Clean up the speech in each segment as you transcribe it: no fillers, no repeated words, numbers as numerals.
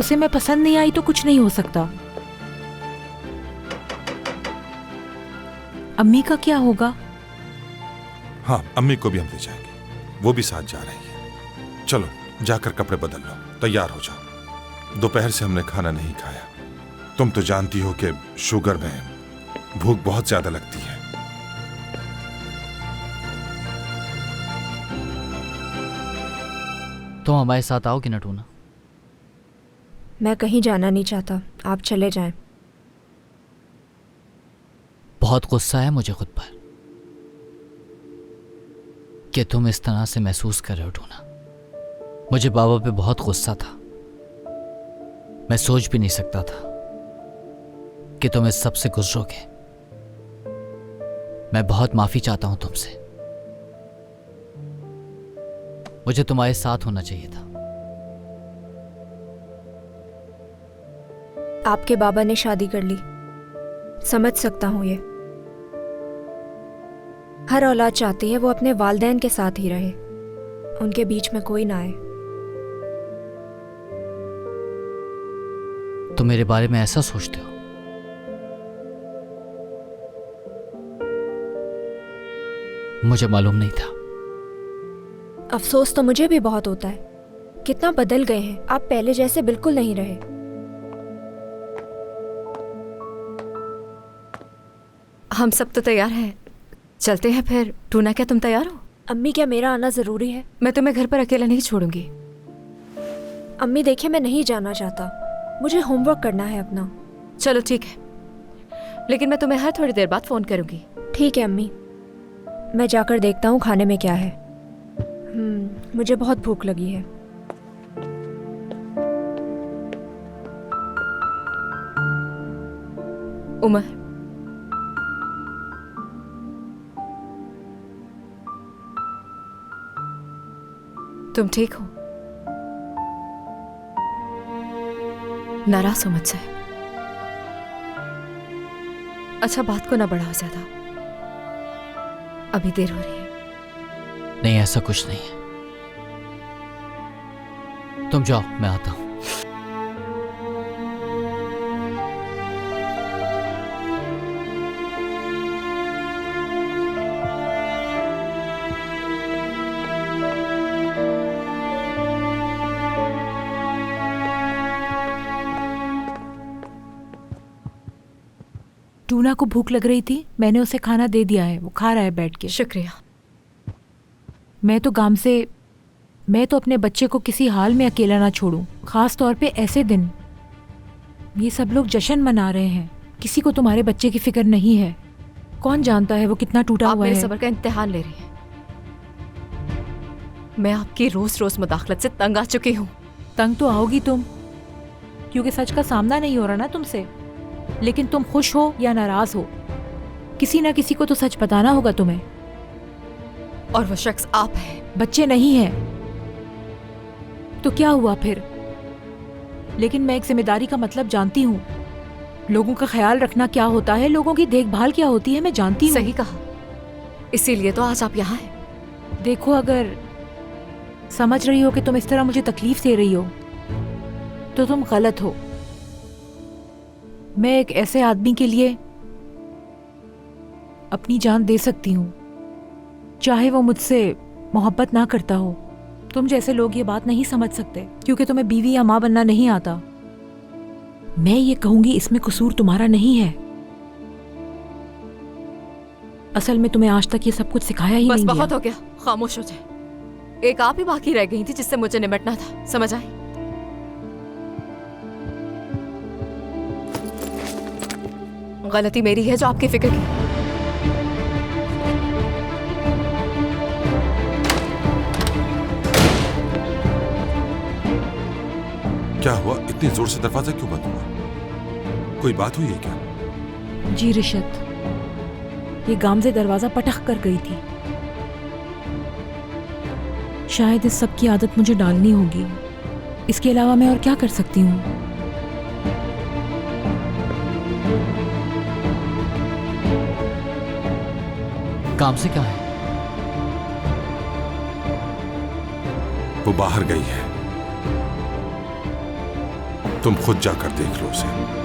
उसे मैं पसंद नहीं आई तो कुछ नहीं हो सकता। अम्मी का क्या होगा? हाँ, अम्मी को भी हम ले जाएंगे, वो भी साथ जा रही है। चलो जाकर कपड़े बदल लो, तैयार हो जाओ। दोपहर से हमने खाना नहीं खाया। तुम तो जानती हो कि शुगर में भूख बहुत ज्यादा लगती है। तुम हमारे साथ आओगे ना टूना? मैं कहीं जाना नहीं चाहता, आप चले जाएं। बहुत गुस्सा है मुझे खुद पर कि तुम इस तरह से महसूस कर रहे हो टूना। मुझे बाबा पे बहुत गुस्सा था। मैं सोच भी नहीं सकता था कि तुम इस सब से गुजरोगे। मैं बहुत माफी चाहता हूं तुमसे। मुझे तुम्हारे साथ होना चाहिए था। आपके बाबा ने शादी कर ली, समझ सकता हूं ये। हर औलाद चाहती है वो अपने वालिदैन के साथ ही रहे, उनके बीच में कोई ना आए। तुम मेरे बारे में ऐसा सोचते हो? मुझे मालूम नहीं था। अफसोस तो मुझे भी बहुत होता है, कितना बदल गए हैं आप, पहले जैसे बिल्कुल नहीं रहे। हम सब तो तैयार हैं, चलते हैं फिर। टूना, क्या तुम तैयार हो? अम्मी, क्या मेरा आना जरूरी है? मैं तुम्हें घर पर अकेला नहीं छोड़ूंगी। अम्मी देखिए, मैं नहीं जाना चाहता, मुझे होमवर्क करना है अपना। चलो ठीक है, लेकिन मैं तुम्हें हर थोड़ी देर बाद फोन करूंगी। ठीक है अम्मी, मैं जाकर देखता हूँ खाने में क्या है। मुझे बहुत भूख लगी है। उमर, तुम ठीक हो? नाराज हो मुझसे? अच्छा, बात को ना बढ़ाओ ज्यादा, अभी देर हो रही है। नहीं, ऐसा कुछ नहीं है। तुम जाओ, मैं आता हूं। टूना को भूख लग रही थी, मैंने उसे खाना दे दिया है, वो खा रहा है बैठ के। शुक्रिया। मैं तो अपने बच्चे को किसी हाल में अकेला ना छोड़ूं, खास तौर पे ऐसे दिन। ये सब लोग जश्न मना रहे हैं, किसी को तुम्हारे बच्चे की फिक्र नहीं है। कौन जानता है वो कितना टूटा आप हुआ मेरे है। सब्र का इम्तिहान ले रही हैं। मैं आपकी रोज रोज मुदाखलत से तंग आ चुकी हूँ। तंग तो आओगी तुम, क्योंकि सच का सामना नहीं हो रहा ना तुमसे। लेकिन तुम खुश हो या नाराज हो, किसी ना किसी को तो सच बताना होगा तुम्हें। और वो शख्स आप हैं। बच्चे नहीं हैं तो क्या हुआ फिर? लेकिन मैं एक जिम्मेदारी का मतलब जानती हूँ। लोगों का ख्याल रखना क्या होता है, लोगों की देखभाल क्या होती है, मैं जानती हूँ। सही कहा, इसीलिए तो आज आप यहाँ हैं। देखो, अगर समझ रही हो कि तुम इस तरह मुझे तकलीफ दे रही हो तो तुम गलत हो। मैं एक ऐसे आदमी के लिए अपनी जान दे सकती हूँ, चाहे वो मुझसे मोहब्बत ना करता हो। तुम जैसे लोग ये बात नहीं समझ सकते क्योंकि तुम्हें बीवी या माँ बनना नहीं आता। मैं ये कहूंगी, इसमें कसूर तुम्हारा नहीं है। असल में तुम्हें आज तक ये सब कुछ सिखाया ही नहीं बस बहुत गया। हो गया, खामोश हो जाए। एक आप ही बाकी रह गई थी जिससे मुझे निपटना था, समझ आई? गलती मेरी है जो आपकी फिक्र की। क्या हुआ? इतनी जोर से दरवाजा क्यों बंद हुआ? कोई बात हुई है क्या? जी रिशत, ये गामजे दरवाजा पटक कर गई थी। शायद इस सब की आदत मुझे डालनी होगी, इसके अलावा मैं और क्या कर सकती हूँ? काम से कहाँ है? वो बाहर गई है। तुम खुद जाकर देख लो उसे।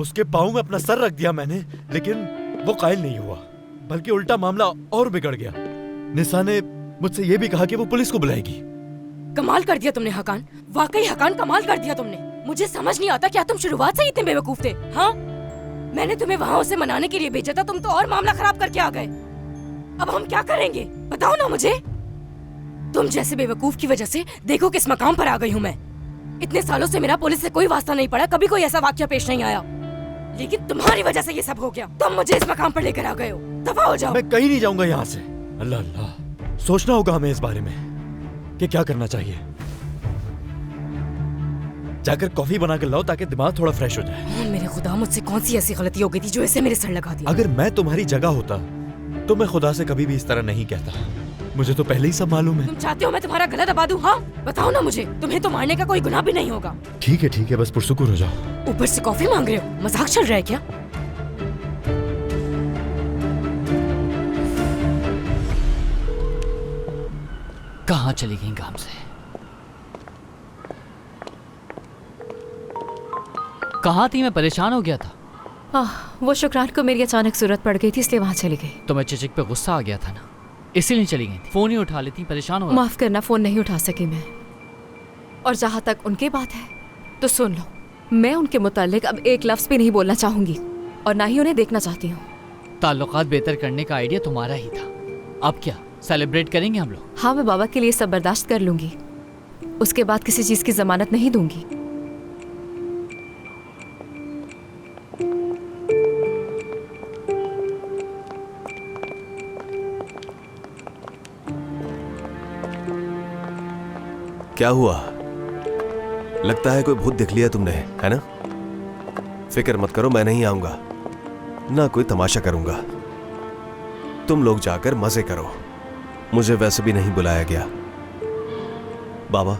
उसके पाँव में अपना सर रख दिया मैंने, लेकिन वो कायल नहीं हुआ, बल्कि उल्टा मामला और बिगड़ गया। निसा ने मुझसे ये भी कहा कि वो पुलिस को बुलाएगी। कमाल कर दिया तुमने हकान, वाकई हकान कमाल कर दिया तुमने। मुझे समझ नहीं आता क्या तुम शुरुआत से ही इतने बेवकूफ थे? हाँ, मैंने तुम्हें वहाँ उसे मनाने के लिए भेजा था, तुम तो और मामला खराब करके आ गए। अब हम क्या करेंगे बताओ ना मुझे। तुम जैसे बेवकूफ की वजह से देखो किस मकाम पर आ गई हूँ मैं। इतने सालों से मेरा पुलिस से कोई वास्ता नहीं पड़ा, कभी कोई ऐसा वाक्य पेश नहीं आया, लेकिन तुम्हारी वजह से ये सब हो गया। तुम मुझे इस मकाम पर लेकर आ गए हो, दफा हो जाओ। मैं कहीं नहीं जाऊंगा यहाँ से। अल्लाह अल्लाह, सोचना होगा हमें इस बारे में कि क्या करना चाहिए। जाकर कॉफी बना कर लाओ ताकि दिमाग थोड़ा फ्रेश हो जाए। मेरे खुदा, मुझसे कौन सी ऐसी गलती हो गई थी जो ऐसे मेरे सर लगा दी? अगर मैं तुम्हारी जगह होता तो मैं खुदा से कभी भी इस तरह नहीं कहता। मुझे तो पहले ही सब मालूम है। तुम चाहते हो मैं तुम्हारा गला दबा दूं? हाँ बताओ ना मुझे, तुम्हें तो मारने का कोई गुनाह भी नहीं होगा। ठीक है, बस पुरसुकुर हो जाओ। ऊपर से कॉफी मांग रहे हो, मजाक चल रहा है क्या? कहाँ चली गई काम से? कहाँ थी? मैं परेशान हो गया था। वो शुक्रान को मेरी अचानक जरूरत पड़ गई थी, इसलिए वहाँ चली गई। तो मैं चिचिक पे गुस्सा आ गया था ना, इसीलिए चली गई थी। फोन ही उठा लेती, परेशान हो रहा। माफ करना, फोन नहीं उठा सकी मैं। और जहाँ तक उनकी बात है तो सुन लो, मैं उनके मुतालिक अब एक लफ्ज भी नहीं बोलना चाहूंगी और ना ही उन्हें देखना चाहती हूँ। ताल्लुकात बेहतर करने का आइडिया तुम्हारा ही था। अब क्या सेलिब्रेट करेंगे हम लोग? हाँ, मैं बाबा के लिए सब बर्दाश्त कर लूंगी, उसके बाद किसी चीज की जमानत नहीं दूंगी। क्या हुआ? लगता है कोई भूत देख लिया तुमने, है ना? फिक्र मत करो, मैं नहीं आऊंगा, ना कोई तमाशा करूंगा। तुम लोग जाकर मजे करो, मुझे वैसे भी नहीं बुलाया गया। बाबा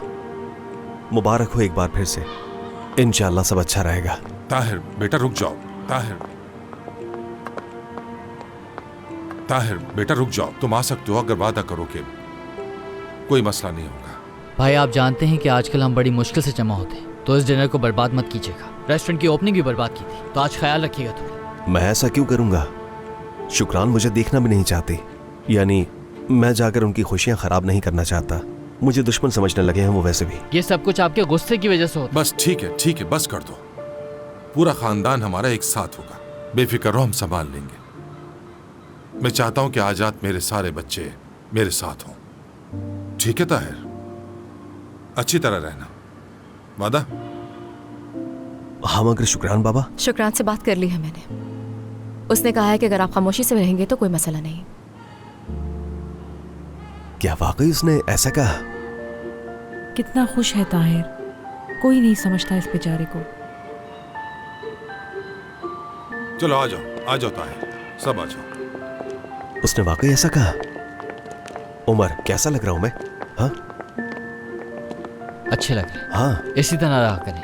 मुबारक हो एक बार फिर से, इंशाअल्लाह सब अच्छा रहेगा। ताहिर बेटा रुक जाओ। ताहिर बेटा रुक जाओ। तुम आ सकते हो अगर वादा करो कि कोई मसला नहीं होगा। भाई आप जानते हैं कि आजकल हम बड़ी मुश्किल से जमा होते हैं, तो इस डिनर को बर्बाद मत कीजिएगा। रेस्टोरेंट की ओपनिंग भी बर्बाद की थी, तो आज ख्याल रखिएगा थोड़ा। मैं ऐसा क्यों करूंगा? शुक्रान मुझे देखना भी नहीं चाहती, यानी मैं जाकर उनकी खुशियां खराब नहीं करना चाहता। मुझे दुश्मन समझने लगे हैं वो वैसे भी। ये सब कुछ आपके गुस्से की वजह से होता है। बस ठीक है, बस कर दो। पूरा खानदान हमारा एक साथ होगा, बेफिक्र रहो, हम संभाल लेंगे। मैं चाहता हूं कि आज रात मेरे सारे बच्चे मेरे साथ हों। ठीक है ताहिर? अच्छी तरह रहना, वादा? हाँ मगर शुक्रान बाबा। शुक्रान से बात कर ली है मैंने, उसने कहा है कि अगर आप खामोशी से रहेंगे तो कोई मसला नहीं। क्या वाकई उसने ऐसा कहा? कितना खुश है ताहिर, कोई नहीं समझता इस बेचारे को। चलो आ जाओ ताहिर, सब आ जाओ। उसने वाकई ऐसा कहा? उमर कैसा लग रहा हूं मैं? हाँ अच्छे लग रहे हैं। हाँ इसी तरह रहा करें।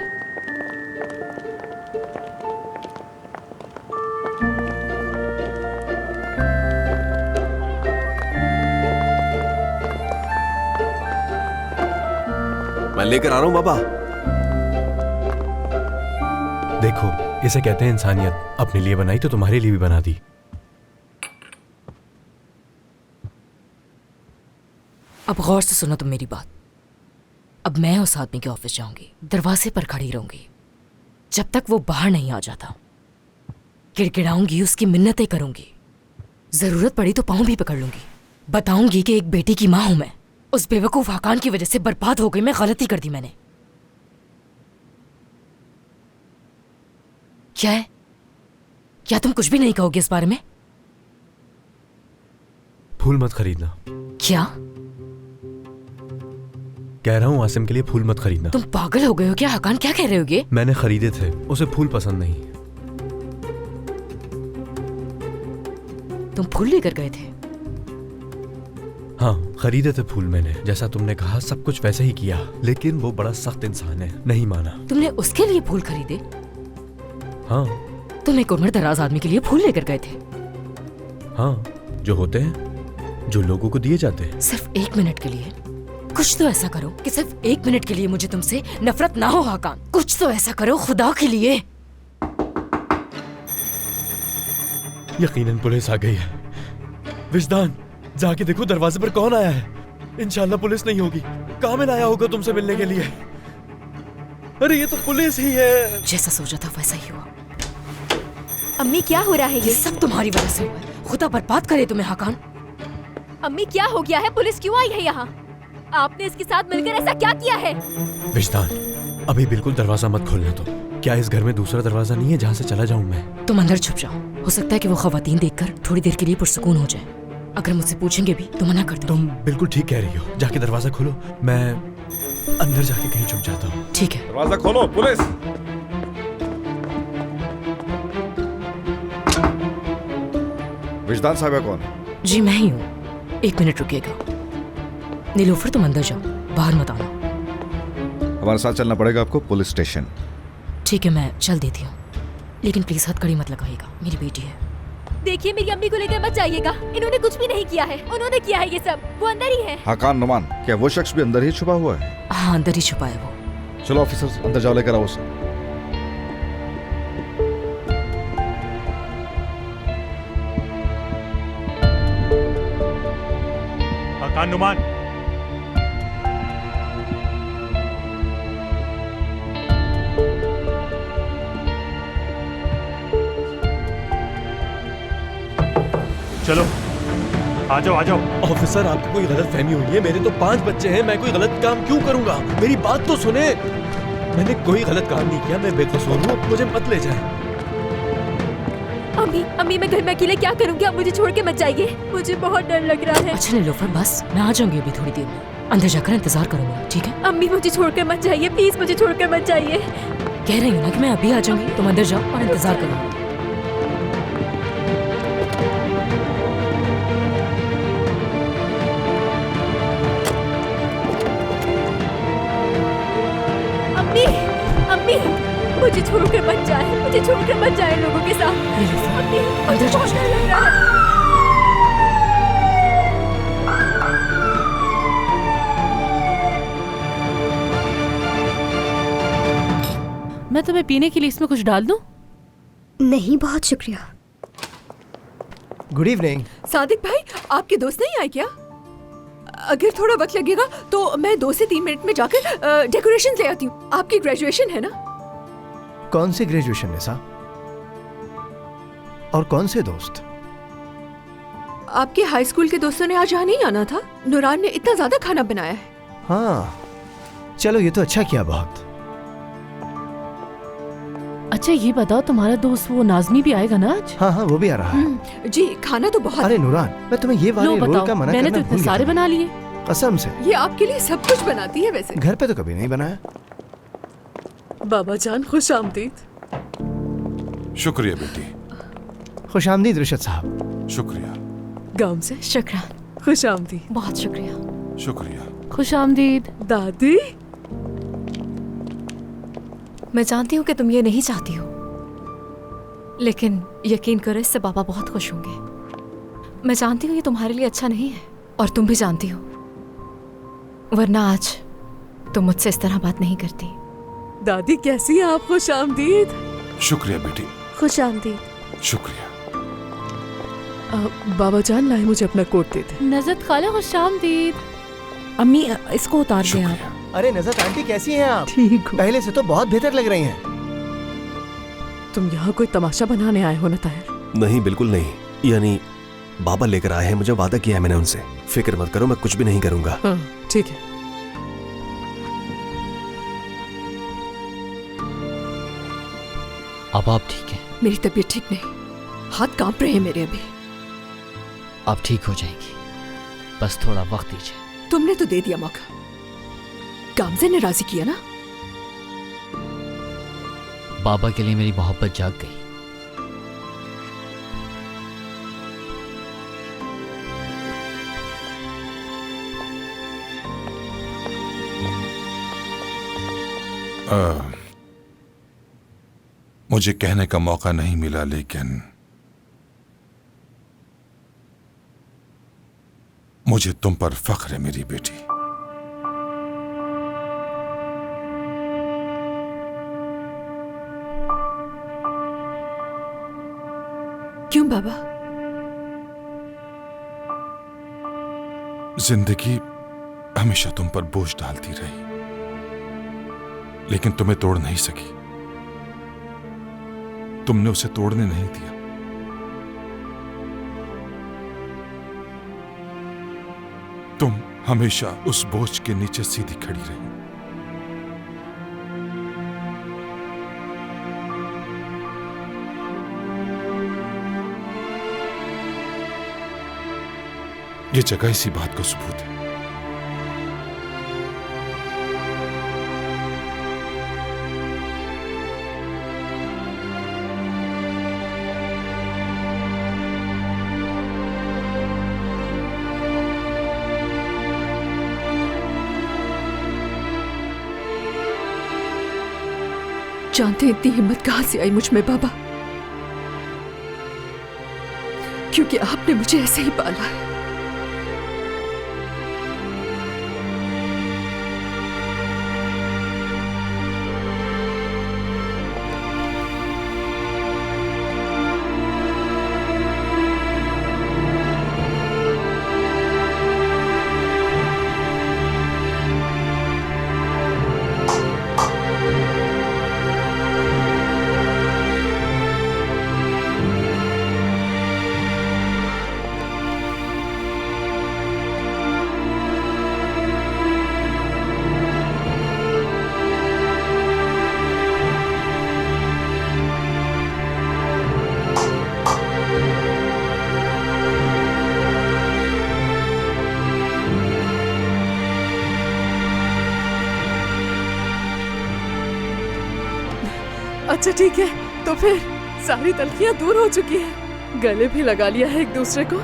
मैं लेकर आ रहा हूं बाबा। देखो, इसे कहते हैं इंसानियत। अपने लिए बनाई तो तुम्हारे लिए भी बना दी। अब गौर से सुनो तुम मेरी बात। अब मैं उस आदमी के ऑफिस जाऊंगी, दरवाजे पर खड़ी रहूंगी जब तक वो बाहर नहीं आ जाता। गिड़गिड़ाऊंगी, उसकी मिन्नतें करूंगी, जरूरत पड़ी तो पांव भी पकड़ लूंगी। बताऊंगी कि एक बेटी की मां हूं मैं। उस बेवकूफ हाकान की वजह से बर्बाद हो गई मैं, गलती कर दी मैंने। क्या है? क्या तुम कुछ भी नहीं कहोगे इस बारे में? फूल मत खरीदना। क्या? कह रहा हूँ आसिम के लिए फूल मत खरीदना। तुम पागल हो गए हो क्या हकान? क्या कह रहे हो ये? मैंने खरीदे थे, उसे फूल पसंद नहीं। तुम फूल लेकर गए थे? हाँ, खरीदे थे फूल मैंने, जैसा तुमने कहा सब कुछ वैसे ही किया, लेकिन वो बड़ा सख्त इंसान है, नहीं माना। तुमने उसके लिए फूल खरीदे? हाँ तुम एक उम्र दराज आदमी के लिए फूल लेकर गए थे? हाँ, जो होते हैं, जो लोगों को दिए जाते हैं। सिर्फ 1 मिनट के लिए? कुछ तो ऐसा करो कि सिर्फ 1 मिनट के लिए मुझे तुमसे नफरत ना हो हकान। कुछ तो ऐसा करो खुदा के लिए। यकीनन पुलिस आ गई है। विजदान, जाके देखो दरवाजे पर कौन आया है। इंशाल्लाह पुलिस नहीं होगी, कामिल आया होगा तुमसे मिलने के लिए। अरे ये तो पुलिस ही है। जैसा सोचा था वैसा ही हुआ। अम्मी क्या हो रहा है ये सब तुम्हारी वजह से हुआ है। खुदा बर्बाद करे तुम्हें हकान। अम्मी क्या हो गया है? पुलिस क्यों आई है यहाँ? आपने इसके साथ मिलकर ऐसा क्या किया है? विजदान, अभी बिल्कुल दरवाजा मत खोलने दो। क्या इस घर में दूसरा दरवाजा नहीं है जहाँ से चला जाऊँ मैं? तुम अंदर छुप जाओ, हो सकता है कि वो खवातीन देखकर थोड़ी देर के लिए पुरसुकून हो जाए। अगर मुझसे पूछेंगे भी तो मना कर दो। तुम बिल्कुल ठीक कह रही हो, जाके दरवाजा खोलो, मैं अंदर जाके कहीं छुप जाता हूँ। ठीक है। दरवाजा खोलो, पुलिस। विजदान साहब है कौन? जी मैं ही हूँ। 1 मिनट रुकिएगा। नीलोफर तुम अंदर जाओ, बाहर मत आना। हमारे साथ चलना पड़ेगा आपको पुलिस स्टेशन। ठीक है, मैं चल देती हूँ, लेकिन प्लीज हथकड़ी मत लगाइएगा, मेरी बेटी है। देखिए मेरी अम्मी को लेकर मत जाइएगा, इन्होंने कुछ भी नहीं किया है। उन्होंने किया है ये सब, वो अंदर ही है। हकान नुमान, क्या वो शख्स भी अंदर ही छुपा हुआ है? हाँ अंदर ही छुपा है वो। चलो ऑफिसर, अंदर जाओ, लेकर आओ उसे। हकान नुमान, चलो आ जाओ आ जाओ। ऑफिसर, आपको कोई गलत फहमी हुई है। मेरे तो 5 बच्चे हैं, मैं कोई गलत काम क्यों करूंगा? मेरी बात तो सुने। मैंने कोई गलत काम नहीं किया, मैं बेकसूर हूँ, मुझे मत ले जाए। अम्मी मैं घर में अकेले क्या करूंगी? आप मुझे छोड़ के मत जाइए, मुझे बहुत डर लग रहा है। अच्छा नीलोफर बस, मैं आ जाऊंगी अभी थोड़ी देर में। अंदर जाकर इंतजार करूंगी, ठीक है? अम्मी मुझे छोड़कर मत जाइए, प्लीज मुझे छोड़कर मत जाइए। कह रही हूँ ना कि मैं अभी आ जाऊंगी, तुम अंदर जाओ और इंतजार करो। अम्मी, अम्मी मुझे छोड़कर मत जाए, मुझे छोड़कर मत जाए लोगों के साथ। अम्मी, मुझे बहुत डर लग रहा है। मैं तुम्हें पीने के लिए इसमें कुछ डाल दूं? नहीं, बहुत शुक्रिया। Good evening. सादिक भाई, आपके दोस्त नहीं आए क्या? अगर थोड़ा वक्त लगेगा तो मैं 2 से 3 मिनट में जाकर डेकोरेशन ले आती हूँ। आपकी ग्रेजुएशन है ना? कौन सी ग्रेजुएशन निसा? और कौन से दोस्त? आपके हाई स्कूल के दोस्तों ने आज यहाँ नहीं आना था। नूरान ने इतना ज्यादा खाना बनाया है। हाँ चलो, ये तो अच्छा किया बहुत। अच्छा ये बताओ, तुम्हारा दोस्त वो नाज़मी भी आएगा ना आज? हाँ हाँ, वो भी आ रहा है। जी, खाना तो बहुत। अरे नूरान, मैं तुम्हें ये वाले रोल का मना मैंने करना तो इतने भूल सारे गया। बना लिए। कसम से ये आपके लिए सब कुछ बनाती है वैसे। घर पे तो कभी नहीं बनाया। बाबा जान, खुश आमदीद। शुक्रिया बेटी। खुश आमदीद रुशद साहब। शुक्रिया। गाँव से शुक्रिया। खुश आमदीद। बहुत शुक्रिया। शुक्रिया। खुश आमदीद। दादी, मैं जानती हूँ कि तुम ये नहीं चाहती हो, लेकिन यकीन करो इससे पापा बहुत खुश होंगे। मैं जानती हूँ ये तुम्हारे लिए अच्छा नहीं है, और तुम भी जानती हो, वरना आज तुम मुझसे इस तरह बात नहीं करती। दादी कैसी हैं आप? खुश आमदीद। शुक्रिया बेटी। खुश आमदीद। शुक्रिया। बाबा जान, लाए मुझे अपना कोट दे दे। नज़रत खाला खुश आमदीद। अम्मी इसको उतार दें आप। अरे नज़रत आंटी, कैसी हैं आप? ठीक हूँ। पहले से तो बहुत बेहतर लग रही हैं। तुम यहाँ कोई तमाशा बनाने आए हो ना ताहिर? नहीं, बिल्कुल नहीं। यानी बाबा लेकर आए हैं, मुझे वादा किया है मैंने उनसे। फिक्र मत करो, मैं कुछ भी नहीं करूंगा। हाँ ठीक है। अब आप ठीक है? मेरी तबीयत ठीक नहीं। हाथ कांप रहे हैं मेरे अभी। आप ठीक हो जाएंगी, बस थोड़ा वक्त दीजिए। तुमने तो दे दिया मौका। गामजे ने राजी किया ना। बाबा के लिए मेरी मोहब्बत जाग गई। मुझे कहने का मौका नहीं मिला, लेकिन मुझे तुम पर फख्र है मेरी बेटी। क्यों बाबा? जिंदगी हमेशा तुम पर बोझ डालती रही, लेकिन तुम्हें तोड़ नहीं सकी। तुमने उसे तोड़ने नहीं दिया। तुम हमेशा उस बोझ के नीचे सीधी खड़ी रही। ये जगह इसी बात का सबूत है। जानते हैं इतनी हिम्मत कहां से आई मुझ में बाबा? क्योंकि आपने मुझे ऐसे ही पाला है। अच्छा ठीक है, तो फिर सारी तलखियां दूर हो चुकी हैं, गले भी लगा लिया है एक दूसरे को।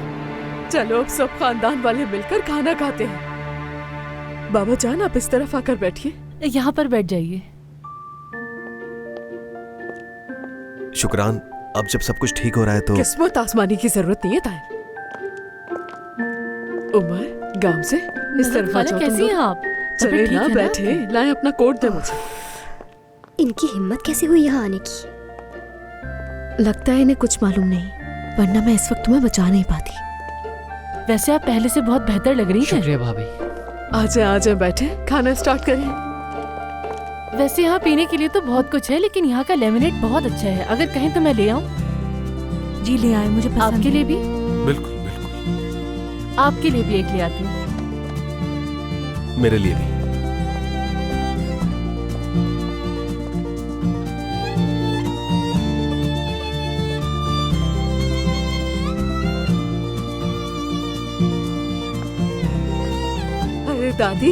चलो अब सब खानदान वाले मिलकर खाना खाते हैं। बाबा जान आप इस तरफ आकर बैठिए। यहाँ पर बैठ जाइए। शुक्रान, अब जब सब कुछ ठीक हो रहा है तो किस्मत आसमानी की जरूरत नहीं है ताहिर। उमर, गांव से इस तरफ आ जाओ। कैसी हैं आप? चले ना बैठे, लाए अपना कोट दे मुझे। इनकी हिम्मत कैसे हुई यहाँ आने की? लगता है इन्हें कुछ मालूम नहीं, वरना मैं इस वक्त तुम्हें बचा नहीं पाती। वैसे आप पहले से बहुत बेहतर लग रही हैं। शुक्रिया भाभी। आ जाए बैठे, खाना स्टार्ट करें। वैसे यहाँ पीने के लिए तो बहुत कुछ है, लेकिन यहाँ का लेमनेड बहुत अच्छा है। अगर कहें तो मैं ले आऊँ? जी ले आए, मुझे पसंद। आपके लिए भी? बिल्कुल बिल्कुल। आपके लिए भी एक ले आती हूँ। मेरे लिए भी। अरे दादी,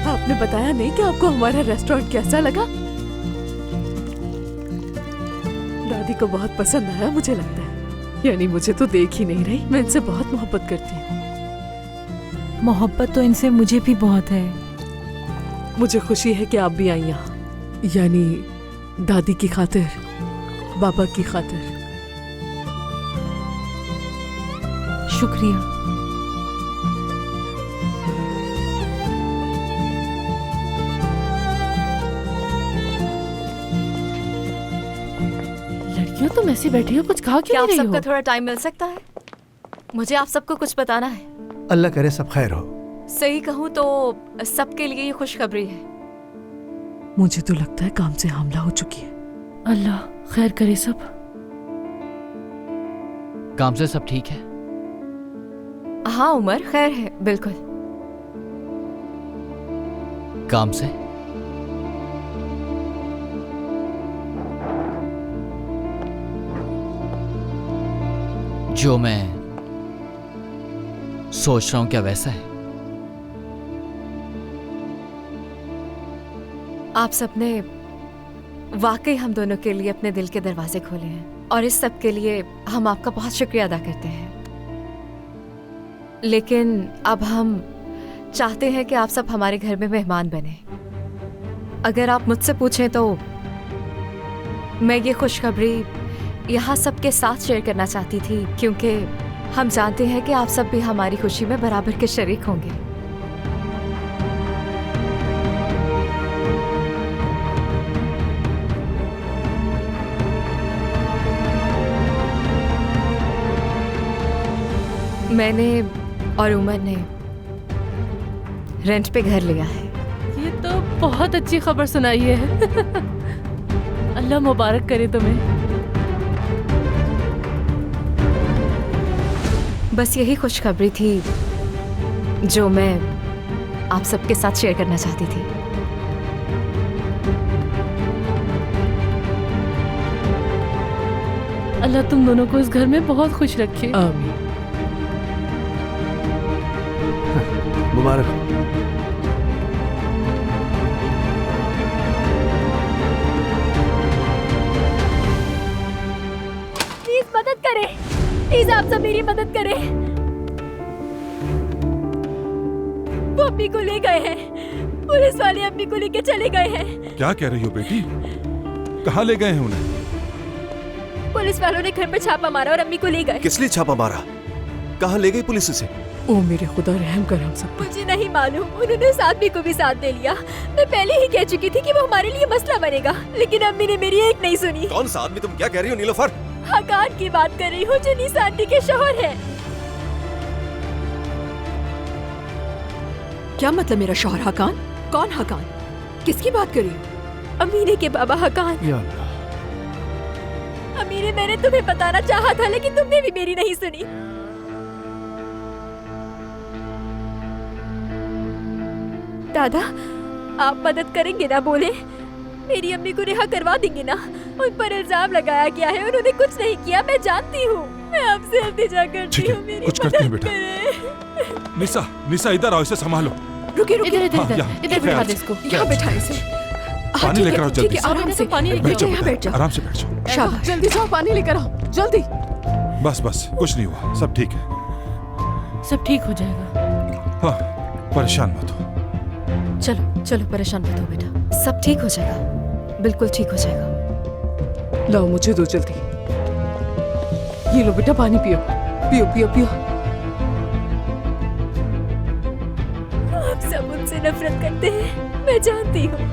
आपने बताया नहीं कि आपको हमारा रेस्टोरेंट कैसा लगा? दादी को बहुत पसंद आया मुझे लगता है। यानी मुझे तो देख ही नहीं रही, मैं इनसे बहुत मोहब्बत करती हूँ। मोहब्बत तो इनसे मुझे भी बहुत है। मुझे खुशी है कि आप भी आई यहाँ, यानी दादी की खातिर, बाबा की खातिर। शुक्रिया। लड़कियों तुम ऐसे बैठी हो, कुछ खा क्यों क्या नहीं आप रही हो? सबका थोड़ा टाइम मिल सकता है? मुझे आप सबको कुछ बताना है। अल्लाह करे सब खैर हो। सही कहूँ तो सबके लिए ये खुशखबरी है। मुझे तो लगता है काम से हमला हो चुकी है। अल्लाह खैर करे सब। काम से सब ठीक है? हाँ उमर, खैर है बिल्कुल। काम से? जो मैं सोच रहा हूं क्या वैसा है? आप सबने वाकई हम दोनों के लिए अपने दिल के दरवाजे खोले हैं और इस सब के लिए हम आपका बहुत शुक्रिया अदा करते हैं। लेकिन अब हम चाहते हैं कि आप सब हमारे घर में मेहमान बने। अगर आप मुझसे पूछें तो मैं ये खुशखबरी यहाँ सबके साथ शेयर करना चाहती थी, क्योंकि हम जानते हैं कि आप सब भी हमारी खुशी में बराबर के शरीक होंगे। मैंने और उमर ने रेंट पे घर लिया है। ये तो बहुत अच्छी खबर सुनाई है। अल्लाह मुबारक करे तुम्हें। बस यही खुशखबरी थी जो मैं आप सबके साथ शेयर करना चाहती थी। अल्लाह तुम दोनों को इस घर में बहुत खुश रखे। आमीन। मुबारक हो। प्लीज मदद करें, प्लीज आप सब मेरी मदद करें। वो अम्मी को ले गए हैं, पुलिस वाले अम्मी को लेके चले गए हैं। क्या कह रही हो बेटी? कहाँ ले गए हैं उन्हें? पुलिस वालों ने घर पे छापा मारा और अम्मी को ले गए। किस लिए छापा मारा? कहाँ ले गई पुलिस उसे? ओ मेरे खुदा रहम कर हम सब। मुझे नहीं मालूम, उन्होंने उस आदमी को भी साथ दे लिया। मैं पहले ही कह चुकी थी कि वो हमारे लिए मसला बनेगा, लेकिन अम्मी ने मेरी एक नहीं सुनी। कौन सा आदमी? तुम क्या कह रही हो नीलोफर? हकान की बात कर रही हूँ, जो नीसा आंटी के शौहर है। क्या मतलब मेरा शौहर हकान? कौन हकान? किसकी बात कर रही हो? अमीरे के बाबा हकान। या अल्लाह। अमीरे, मैंने तुम्हें बताना चाहा था, लेकिन तुमने भी मेरी नहीं सुनी। दादा, आप मदद करेंगे ना? बोले मेरी अम्मी को रिहा करवा देंगे ना? उन पर इल्जाम लगाया गया है, उन्होंने कुछ नहीं किया, मैं जानती हूँ। मैं आपसे इल्तिजा करती हूँ, मेरी कुछ करते हैं मदद बेटा। करें। निसा, निसा इधर आओ, इसे संभालो। रुकिए रुकिए, इधर इधर यहाँ, इधर बिठा दे इसको। यहाँ बैठाए इसे। पानी लेकर आओ जल्दी ठीक है, से। आराम से। पानी लेकर बैठ जाओ यहाँ बैठ बेटा, जाओ। आराम से बैठ जाओ। शाबाश। जल्दी जाओ, पानी लेकर आओ जल्दी। बस बस, कुछ नहीं हुआ, सब ठीक है। सब ठीक हो जाएगा। हाँ, परेशान मत हो। चलो चलो, परेशान मत हो बेटा, सब ठीक हो जाएगा, बिल्कुल ठीक हो जाएगा। लाओ मुझे दो जल्दी। ये लो बेटा, पानी पियो पियो पियो पियो। आप सब उनसे नफरत करते हैं, मैं जानती हूँ।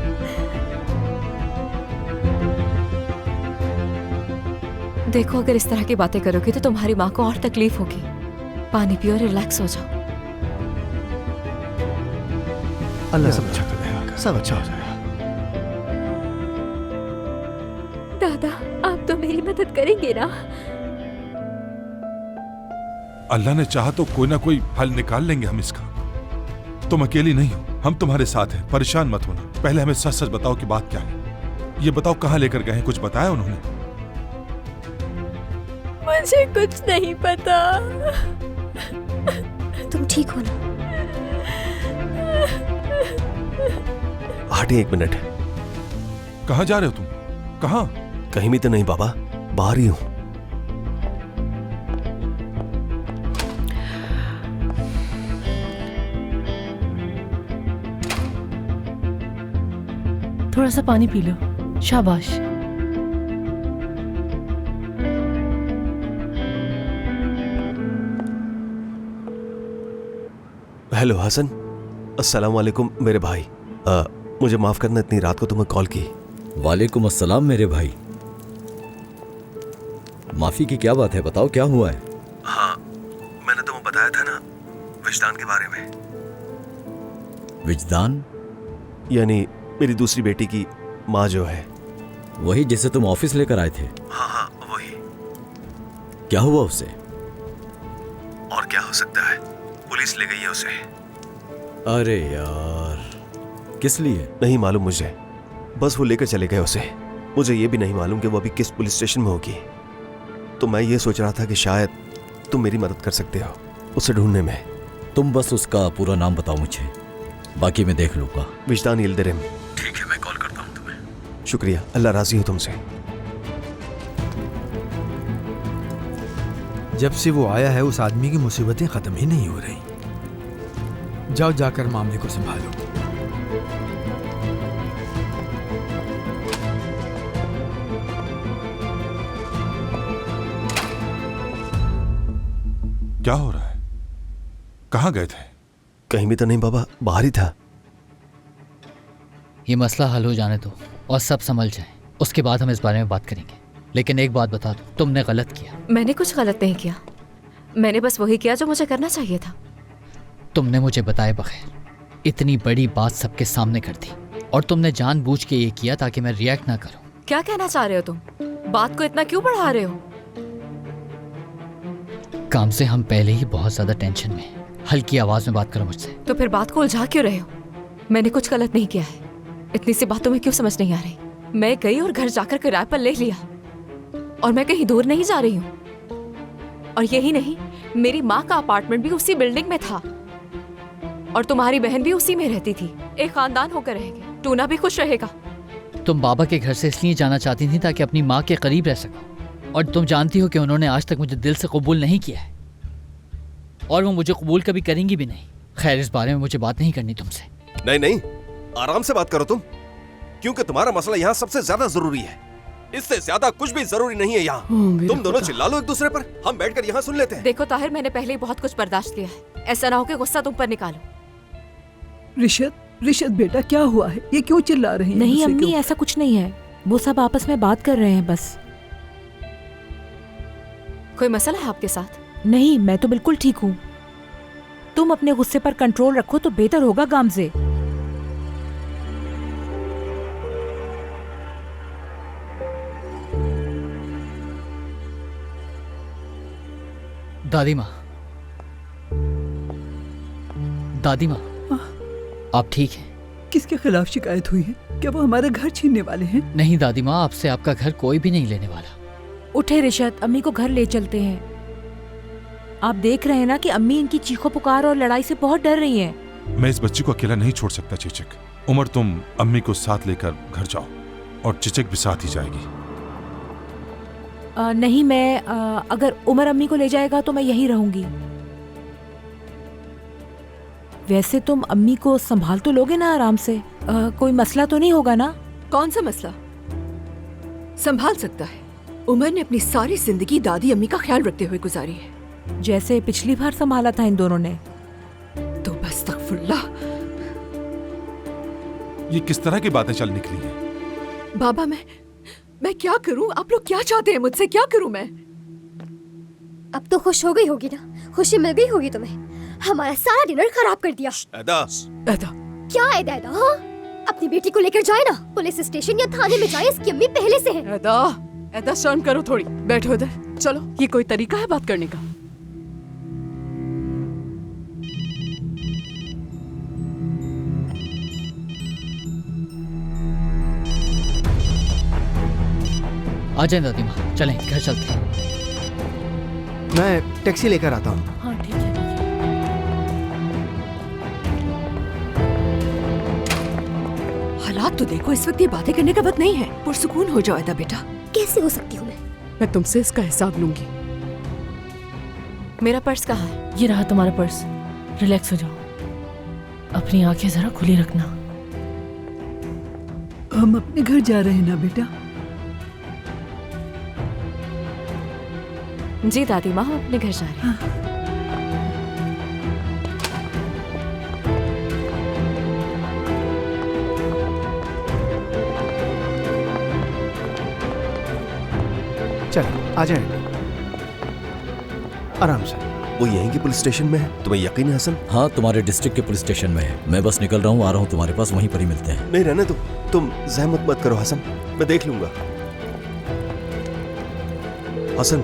देखो, अगर इस तरह की बातें करोगे तो तुम्हारी माँ को और तकलीफ होगी। पानी पियो, रिलैक्स हो जाओ। अल्लाह सब अच्छा कर देगा, सब अच्छा हो जाएगा। दादा, आप तो मेरी मदद करेंगे ना? अल्लाह ने चाहा तो कोई ना कोई हल निकाल लेंगे हम इसका। तुम अकेली नहीं हो, हम तुम्हारे साथ हैं, परेशान मत होना। पहले हमें सच सच बताओ कि बात क्या है। ये बताओ, कहाँ लेकर गए हैं? कुछ बताया उन्होंने? मुझे कुछ नहीं पता। तुम ठीक हो ना? हटिए 1 मिनट। कहाँ जा रहे हो तुम? कहाँ? कहीं भी तो नहीं बाबा, बाहर ही हूं। थोड़ा सा पानी पी लो। शाबाश। हेलो हसन, अस्सलाम वालेकुम मेरे भाई। मुझे माफ करना, इतनी रात को तुम्हें कॉल की। वालेकुम अस्सलाम मेरे भाई। माफी की क्या बात है, बताओ क्या हुआ है? हाँ, मैंने तुम्हें बताया था ना विजदान के बारे में। विजदान? यानी मेरी दूसरी बेटी की माँ जो है। वही जिसे तुम ऑफिस लेकर आए थे? हाँ हाँ, वही। क्या हुआ उसे? और क्या हो सकता है, पुलिस ले गई है उसे। अरे यार, किस लिए? नहीं मालूम मुझे, बस वो लेकर चले गए उसे। मुझे ये भी नहीं मालूम कि वो अभी किस पुलिस स्टेशन में होगी। तो मैं ये सोच रहा था कि शायद तुम मेरी मदद कर सकते हो उसे ढूंढने में। तुम बस उसका पूरा नाम बताओ मुझे, बाकी मैं देख लूंगा। विजदान यिल्दिरिम। ठीक है, मैं कॉल करता हूँ तुम्हें। शुक्रिया, अल्लाह राजी हो तुमसे। जब से वो आया है उस आदमी की मुसीबतें खत्म ही नहीं हो रही। जाओ जाकर मामले को संभालो। क्या हो रहा है? कहाँ गए थे? कहीं भी तो नहीं बाबा, बाहर ही था। ये मसला हल हो जाने दो और सब समझ जाए, उसके बाद हम इस बारे में बात करेंगे। लेकिन एक बात बता दो, तुमने गलत किया। मैंने कुछ गलत नहीं किया, मैंने बस वही किया जो मुझे करना चाहिए था। तुमने मुझे बताए बगैर इतनी बड़ी बात सबके सामने कर दी, और तुमने जानबूझ के ये किया ताकि मैं रिएक्ट ना करूं। क्या कहना चाह रहे हो तुम? बात को इतना क्यों बढ़ा रहे हो? काम से हम पहले ही बहुत ज्यादा टेंशन में हैं। हल्की आवाज में बात करो मुझसे। तो फिर बात को उलझा क्यों रहे हो? मैंने कुछ गलत नहीं किया है, इतनी सी बात तुम्हें क्यों समझ नहीं आ रही? मैं गई और घर जाकर किराए पर ले लिया, और मैं कहीं दूर नहीं जा रही हूँ। और यही नहीं, मेरी माँ का अपार्टमेंट भी उसी बिल्डिंग में था, और तुम्हारी बहन भी उसी में रहती थी। एक खानदान होकर रहेंगे, टूना भी खुश रहेगा। तुम बाबा के घर से इसलिए जाना चाहती थी ताकि अपनी माँ के करीब रह सको, और तुम जानती हो कि उन्होंने आज तक मुझे दिल से कबूल नहीं किया है, और वो मुझे कबूल कभी करेंगी भी नहीं। खैर, इस बारे में मुझे बात नहीं करनी तुमसे। नहीं नहीं, आराम से बात करो तुम, क्योंकि तुम्हारा मसला यहाँ सबसे ज्यादा जरूरी है। इससे ज्यादा कुछ भी जरूरी नहीं है यहाँ। तुम दोनों चिल्ला लो एक दूसरे पर, हम बैठकर यहाँ सुन लेते हैं। देखो ताहिर, मैंने पहले ही बहुत कुछ बर्दाश्त किया है, ऐसा ना हो कि गुस्सा तुम पर निकालो। रिशद बेटा, क्या हुआ है? ये क्यों चिल्ला रही हैं? नहीं अम्मी, ऐसा कुछ नहीं है, वो सब आपस में बात कर रहे हैं बस। कोई मसला है आपके साथ? नहीं, मैं तो बिल्कुल ठीक हूँ। तुम अपने गुस्से पर कंट्रोल रखो तो बेहतर होगा गामजे। दादी माँ, दादी माँ, आप ठीक हैं? किसके खिलाफ शिकायत हुई है? क्या वो हमारा घर छीनने वाले हैं? नहीं दादी माँ, आपसे आपका घर कोई भी नहीं लेने वाला। उठे रिशद, अम्मी को घर ले चलते हैं। आप देख रहे हैं ना कि अम्मी इनकी चीखों पुकार और लड़ाई से बहुत डर रही हैं। मैं इस बच्ची को अकेला नहीं छोड़ सकता चिचिक। उमर, तुम अम्मी को साथ लेकर घर जाओ, और चिचिक भी साथ ही जाएगी। नहीं, मैं अगर उमर अम्मी को ले जाएगा तो मैं यहीं रहूंगी। वैसे तुम अम्मी को संभाल तो लोगे ना आराम से? कोई मसला तो नहीं होगा ना? कौन सा मसला? संभाल सकता है। उमर ने अपनी सारी जिंदगी दादी अम्मी का ख्याल रखते हुए गुजारी है, जैसे पिछली बार संभाला था इन दोनों ने। तो बस तगफुल्लाह। ये किस तरह की बातें चल निकली हैं? बाबा, मैं क्या करूं? आप लोग क्या चाहते हैं मुझसे? क्या करूं मैं? अब तो खुश हो गई होगी ना? खुशी मिल गई होगी तुम्हें? हमारा सारा डिनर खराब कर दिया। एदा क्या एदा? हाँ, अपनी बेटी को लेकर जाए ना, पुलिस स्टेशन या थाने में जाए, इसकी अम्मी पहले से है। एदा शर्म करो थोड़ी, बैठो इधर। चलो, ये कोई तरीका है बात करने का? आ जाए दादी माँ, चलें घर चलते हैं। मैं टैक्सी लेकर आता हूँ। हाँ ठीक है। हालात तो देखो, इस वक्त ये बातें करने का वक्त नहीं है। पुरसुकून हो जाओ एदा बेटा। कैसे हो सकती हूँ मैं तुमसे इसका हिसाब लूंगी। मेरा पर्स कहाँ है? ये रहा तुम्हारा पर्स। रिलैक्स हो जाओ, अपनी आंखें जरा खुली रखना। हम अपने घर जा रहे हैं ना बेटा? जी दादी माँ, हम अपने घर जा रहे हैं। चलो आ जाए, आराम से। वो यहीं की पुलिस स्टेशन में है, तुम्हें यकीन है हसन? हाँ, तुम्हारे डिस्ट्रिक्ट के पुलिस स्टेशन में है। मैं बस निकल रहा हूँ, आ रहा हूँ तुम्हारे पास, वहीं पर ही मिलते हैं। नहीं, रहने दो, तुम जहमत मत करो हसन, मैं देख लूंगा। हसन,